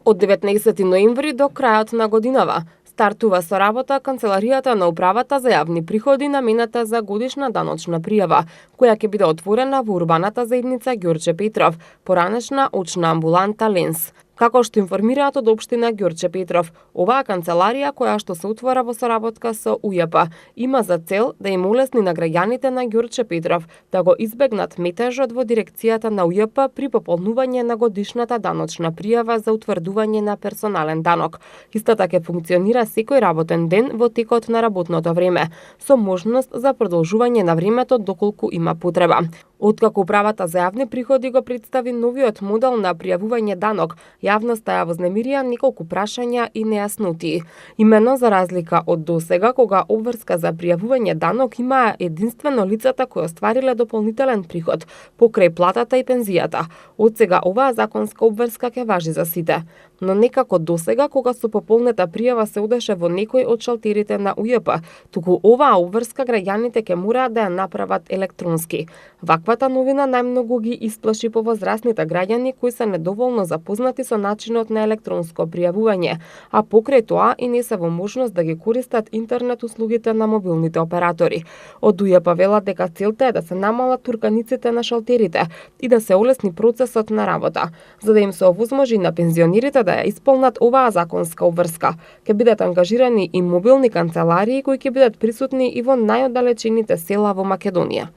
Од 19 ноември до крајот на годинава стартува со работа Канцеларијата на Управата за јавни приходи намената за годишна даночна пријава, која ќе биде отворена во урбаната заедница Ѓорче Петров, поранешна очна амбуланта Ленс. Како што информираат од општина Ѓорче Петров, оваа канцеларија која што се отвора во соработка со УЈП има за цел да им улесни на граѓаните на Ѓорче Петров да го избегнат метежот во дирекцијата на УЈП при пополнување на годишната даночна пријава за утврдување на персонален данок. Истата ќе функционира секој работен ден во текот на работното време, со можност за продолжување на времето доколку има потреба. Откако Управата за јавни приходи го представи новиот модел на пријавување данок, јавноста ја вознемирија неколку прашања и нејаснотии. Имено за разлика од досега, кога обврска за пријавување данок имаа единствено лицата кои оствариле дополнителен приход покрај платата и пензијата. Од сега оваа законска обврска ќе важи за сите. Но некако досега, кога со пополнета пријава се одеше во некој од шалтерите на УЈП, туку оваа обврска граѓаните ќе мораат да ја направат електронски. Ваквата новина најмногу ги исплаши повозрасните граѓани кои се недоволно запознати со начинот на електронско пријавување, а покрај тоа и не се во можност да ги користат интернет услугите на мобилните оператори. Од УЈП велат дека целта е да се намалат турканиците на шалтерите и да се олесни процесот на работа, за да им се овозможи на пензионерите да ја исполнат оваа законска обврска. Ќе бидат ангажирани и мобилни канцеларии кои ќе бидат присутни и во најоддалечените села во Македонија.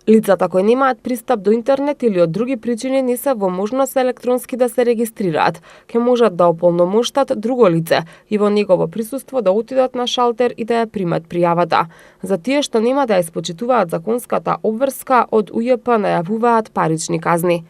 Лицата кои немаат пристап до интернет или од други причини не се во можност електронски да се регистрираат, ќе можат да ополномоштат друго лице и во негово присуство да отидат на шалтер и да ја примат пријавата. За тие што нема да ја испочитуваат законската обврска, од УЈП најавуваат парични казни.